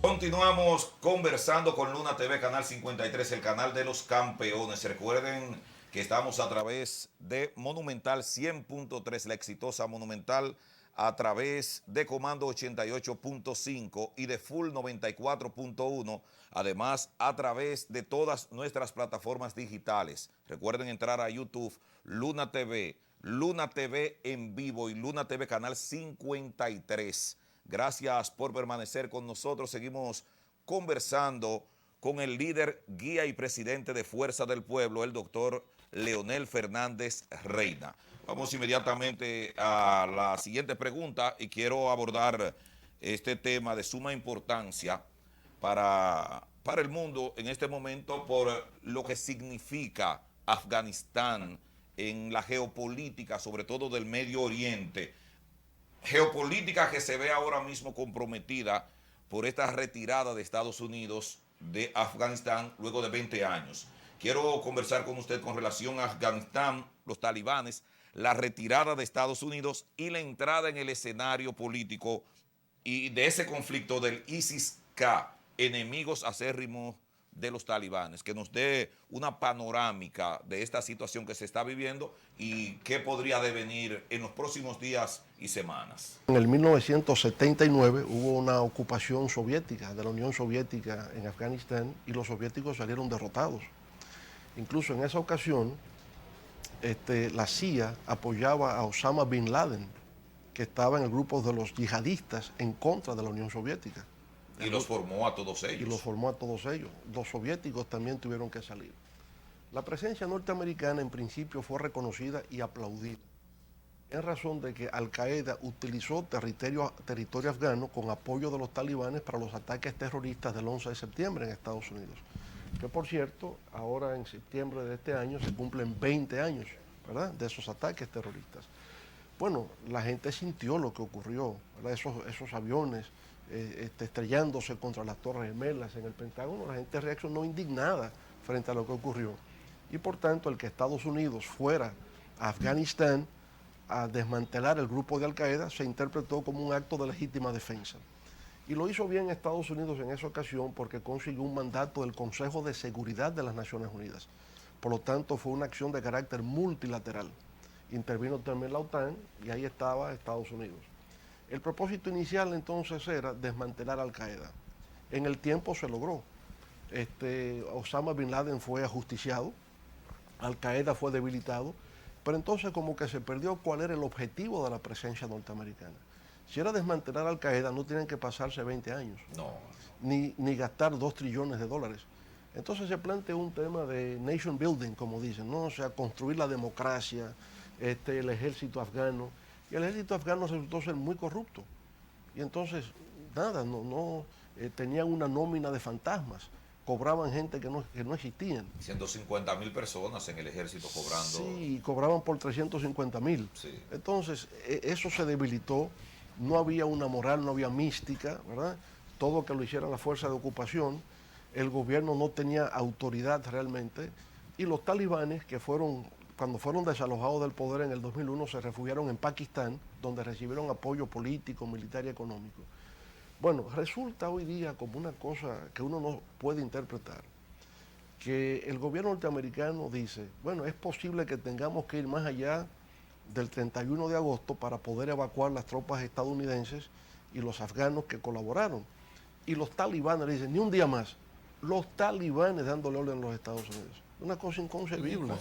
Continuamos conversando con Luna TV, Canal 53, el canal de los campeones. Recuerden que estamos a través de Monumental 100.3, la exitosa Monumental, a través de Comando 88.5 y de Full 94.1, además a través de todas nuestras plataformas digitales. Recuerden entrar a YouTube, Luna TV en vivo y Luna TV Canal 53. Gracias por permanecer con nosotros. Seguimos conversando con el líder, guía y presidente de Fuerza del Pueblo, el doctor Leonel Fernández Reina. Vamos inmediatamente a la siguiente pregunta y quiero abordar este tema de suma importancia para el mundo en este momento por lo que significa Afganistán en la geopolítica, sobre todo del Medio Oriente. Geopolítica que se ve ahora mismo comprometida por esta retirada de Estados Unidos de Afganistán luego de 20 años. Quiero conversar con usted con relación a Afganistán, los talibanes, la retirada de Estados Unidos y la entrada en el escenario político y de ese conflicto del ISIS-K, enemigos acérrimos de los talibanes, que nos dé una panorámica de esta situación que se está viviendo y qué podría devenir en los próximos días y semanas. En el 1979 hubo una ocupación soviética de la Unión Soviética en Afganistán y los soviéticos salieron derrotados. Incluso en esa ocasión, la CIA apoyaba a Osama Bin Laden, que estaba en el grupo de los yihadistas en contra de la Unión Soviética. Y los formó a todos ellos. Y los formó a todos ellos. Los soviéticos también tuvieron que salir. La presencia norteamericana en principio fue reconocida y aplaudida, en razón de que Al Qaeda utilizó territorio afgano con apoyo de los talibanes para los ataques terroristas del 11 de septiembre en Estados Unidos. Que por cierto, ahora en septiembre de este año se cumplen 20 años, ¿verdad?, de esos ataques terroristas. Bueno, la gente sintió lo que ocurrió, ¿verdad? Esos aviones estrellándose contra las Torres Gemelas en el Pentágono, la gente reaccionó indignada frente a lo que ocurrió. Y por tanto, el que Estados Unidos fuera a Afganistán a desmantelar el grupo de Al Qaeda se interpretó como un acto de legítima defensa. Y lo hizo bien Estados Unidos en esa ocasión porque consiguió un mandato del Consejo de Seguridad de las Naciones Unidas. Por lo tanto, fue una acción de carácter multilateral. Intervino también la OTAN y ahí estaba Estados Unidos. El propósito inicial entonces era desmantelar Al Qaeda. En el tiempo se logró. Osama Bin Laden fue ajusticiado, Al Qaeda fue debilitado, pero entonces como que se perdió cuál era el objetivo de la presencia norteamericana. Si era desmantelar Al Qaeda, no tienen que pasarse 20 años, no, ni gastar 2 trillones de dólares. Entonces se plantea un tema de nation building, como dicen, ¿no? O sea, construir la democracia, el ejército afgano. Y el ejército afgano resultó ser muy corrupto. Y entonces, nada, tenían una nómina de fantasmas. Cobraban gente que no existían. 150.000 personas en el ejército cobrando. Sí, cobraban por 350.000. Sí. Entonces, eso se debilitó. No había una moral, no había mística, ¿verdad? Todo que lo hicieran la fuerza de ocupación. El gobierno no tenía autoridad realmente. Y los talibanes, que cuando fueron desalojados del poder en el 2001, se refugiaron en Pakistán, donde recibieron apoyo político, militar y económico. Bueno, resulta hoy día como una cosa que uno no puede interpretar, que el gobierno norteamericano dice, bueno, es posible que tengamos que ir más allá del 31 de agosto para poder evacuar las tropas estadounidenses y los afganos que colaboraron. Y los talibanes le dicen, ni un día más. Los talibanes dándole orden a los Estados Unidos. Una cosa inconcebible.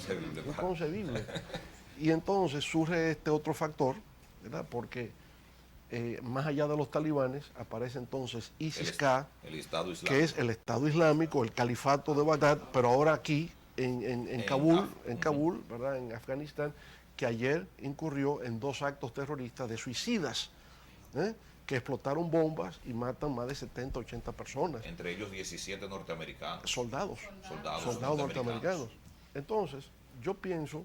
Inconcebible. Y entonces surge este otro factor, ¿verdad? Porque más allá de los talibanes aparece entonces ISIS-K, que es el Estado Islámico, el califato de Bagdad, pero ahora aquí en Kabul, ¿verdad?, en Afganistán, que ayer incurrió en 2 actos terroristas de suicidas, que explotaron bombas y matan más de 70, 80 personas. Entre ellos 17 norteamericanos. Soldados norteamericanos. Entonces, yo pienso,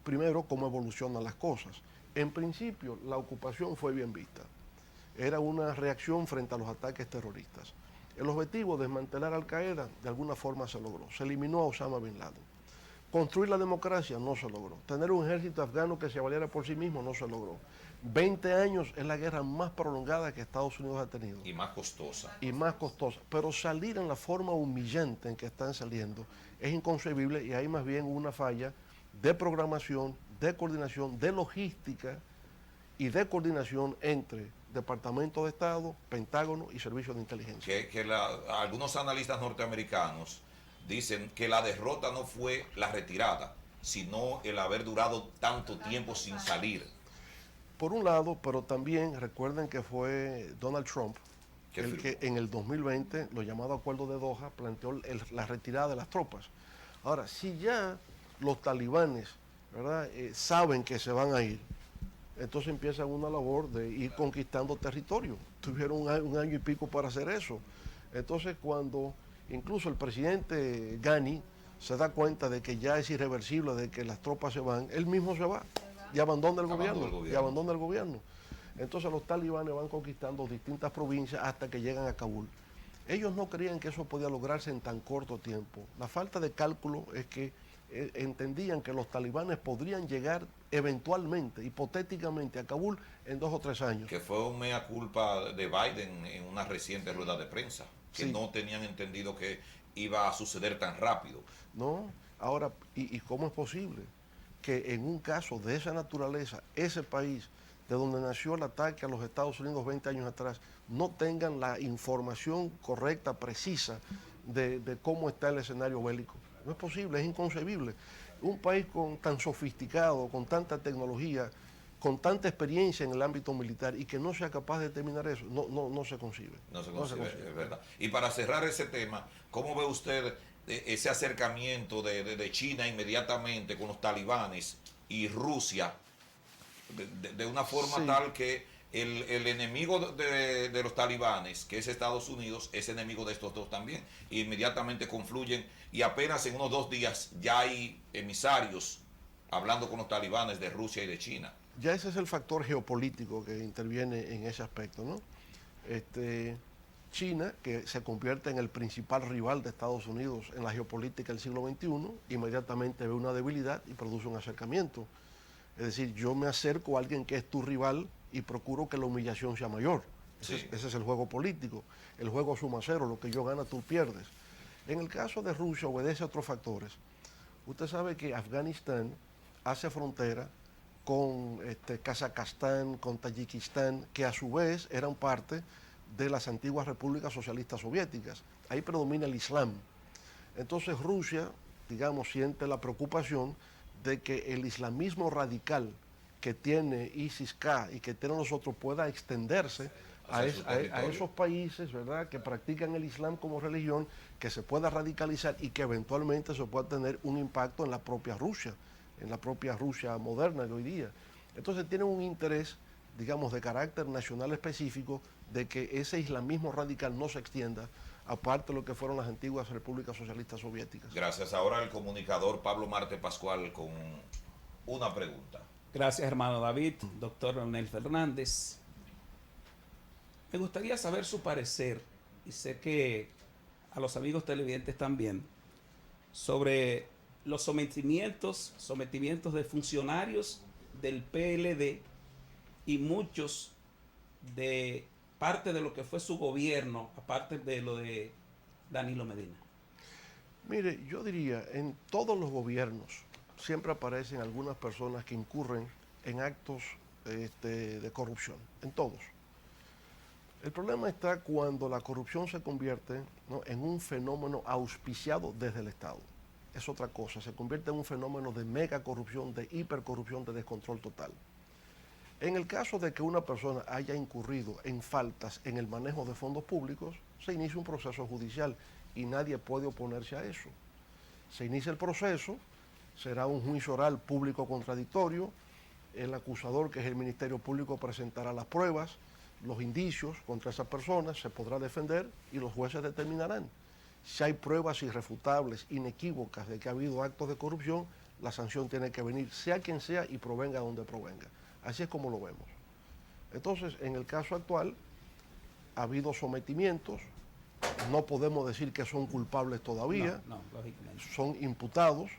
primero, cómo evolucionan las cosas. En principio, la ocupación fue bien vista. Era una reacción frente a los ataques terroristas. El objetivo de desmantelar Al Qaeda, de alguna forma se logró. Se eliminó a Osama Bin Laden. Construir la democracia no se logró. Tener un ejército afgano que se valiera por sí mismo no se logró. 20 años es la guerra más prolongada que Estados Unidos ha tenido. Y más costosa. Y más costosa. Pero salir en la forma humillante en que están saliendo es inconcebible y hay más bien una falla de programación, de coordinación, de logística y de coordinación entre Departamento de Estado, Pentágono y Servicios de Inteligencia. Algunos analistas norteamericanos dicen que la derrota no fue la retirada, sino el haber durado tanto tiempo sin salir. Por un lado, pero también recuerden que fue Donald Trump el que en el 2020, lo llamado Acuerdo de Doha, planteó la retirada de las tropas. Ahora, si ya los talibanes, ¿verdad?, saben que se van a ir, entonces empiezan una labor de ir conquistando territorio. Tuvieron un año y pico para hacer eso. Entonces, cuando incluso el presidente Ghani se da cuenta de que ya es irreversible, de que las tropas se van, él mismo se va y abandona el gobierno. Entonces los talibanes van conquistando distintas provincias hasta que llegan a Kabul. Ellos no creían que eso podía lograrse en tan corto tiempo. La falta de cálculo es que entendían que los talibanes podrían llegar eventualmente, hipotéticamente, a Kabul en 2 o 3 años. Que fue un mea culpa de Biden en una reciente rueda de prensa, que no tenían entendido que iba a suceder tan rápido. No, ahora, ¿y cómo es posible que en un caso de esa naturaleza, ese país de donde nació el ataque a los Estados Unidos 20 años atrás, no tengan la información correcta, precisa, de cómo está el escenario bélico? No es posible, es inconcebible. Un país tan sofisticado, con tanta tecnología, con tanta experiencia en el ámbito militar y que no sea capaz de determinar eso, no se concibe. No se concibe, es verdad. Y para cerrar ese tema, ¿cómo ve usted ese acercamiento de China inmediatamente con los talibanes y Rusia de una forma tal que el enemigo de los talibanes, que es Estados Unidos, es enemigo de estos dos también? Y inmediatamente confluyen y apenas en unos 2 días ya hay emisarios hablando con los talibanes de Rusia y de China. Ya ese es el factor geopolítico que interviene en ese aspecto, ¿no? China, que se convierte en el principal rival de Estados Unidos en la geopolítica del siglo XXI, inmediatamente ve una debilidad y produce un acercamiento. Es decir, yo me acerco a alguien que es tu rival y procuro que la humillación sea mayor. Ese es el juego político. El juego suma cero, lo que yo gano tú pierdes. En el caso de Rusia obedece a otros factores. Usted sabe que Afganistán hace frontera con Kazajstán, con Tayikistán, que a su vez eran parte de las antiguas repúblicas socialistas soviéticas. Ahí predomina el Islam. Entonces Rusia, digamos, siente la preocupación de que el islamismo radical que tiene ISIS-K y que tienen nosotros pueda extenderse a esos países, ¿verdad?, que practican el Islam como religión, que se pueda radicalizar y que eventualmente se pueda tener un impacto en la propia Rusia moderna de hoy día. Entonces tienen un interés, digamos, de carácter nacional específico de que ese islamismo radical no se extienda, aparte de lo que fueron las antiguas repúblicas socialistas soviéticas. Gracias. Ahora el comunicador Pablo Marte Pascual con una pregunta. Gracias, hermano David. Doctor Leonel Fernández. Me gustaría saber su parecer, y sé que a los amigos televidentes también, sobre los sometimientos de funcionarios del PLD y muchos de parte de lo que fue su gobierno, aparte de lo de Danilo Medina. Mire, yo diría, en todos los gobiernos siempre aparecen algunas personas que incurren en actos de corrupción, en todos. El problema está cuando la corrupción se convierte, ¿no?, en un fenómeno auspiciado desde el Estado. Es otra cosa, se convierte en un fenómeno de mega corrupción, de hipercorrupción, de descontrol total. En el caso de que una persona haya incurrido en faltas en el manejo de fondos públicos, se inicia un proceso judicial y nadie puede oponerse a eso. Se inicia el proceso, será un juicio oral público contradictorio, el acusador, que es el Ministerio Público, presentará las pruebas, los indicios contra esa persona, se podrá defender y los jueces determinarán. Si hay pruebas irrefutables, inequívocas de que ha habido actos de corrupción, la sanción tiene que venir, sea quien sea y provenga donde provenga. Así es como lo vemos. Entonces, en el caso actual, ha habido sometimientos, no podemos decir que son culpables todavía, No, lógicamente. son imputados,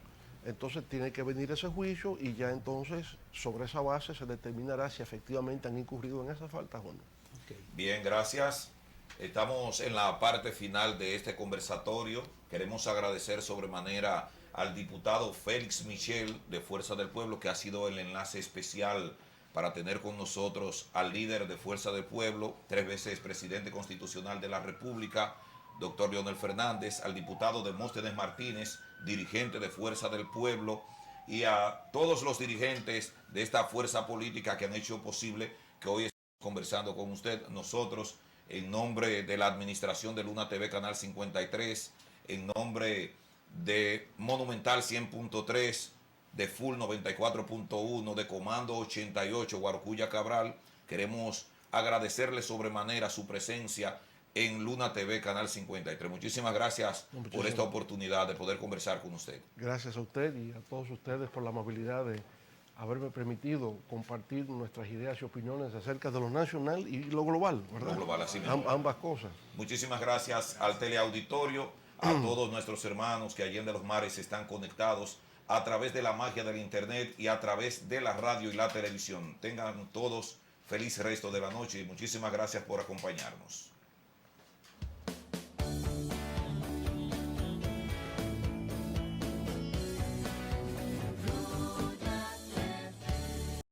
Entonces tiene que venir ese juicio y ya entonces sobre esa base se determinará si efectivamente han incurrido en esas faltas o no. Ok. Bien, gracias. Estamos en la parte final de este conversatorio. Queremos agradecer sobremanera al diputado Félix Michel de Fuerza del Pueblo, que ha sido el enlace especial para tener con nosotros al líder de Fuerza del Pueblo, 3 veces presidente constitucional de la República, doctor Leonel Fernández, al diputado Demóstenes Martínez, dirigente de Fuerza del Pueblo, y a todos los dirigentes de esta fuerza política que han hecho posible que hoy estemos conversando con usted. Nosotros, en nombre de la administración de Luna TV Canal 53, en nombre de Monumental 100.3, de Full 94.1, de Comando 88, Guarocuya Cabral, queremos agradecerle sobremanera su presencia en Luna TV Canal 53. Muchísimas gracias por esta oportunidad de poder conversar con usted. Gracias a usted y a todos ustedes por la amabilidad de haberme permitido compartir nuestras ideas y opiniones acerca de lo nacional y lo global, ¿verdad? Lo global, así mismo. Ambas cosas. Muchísimas gracias al teleauditorio, a todos nuestros hermanos que allá en los mares están conectados a través de la magia del internet y a través de la radio y la televisión. Tengan todos feliz resto de la noche y muchísimas gracias por acompañarnos.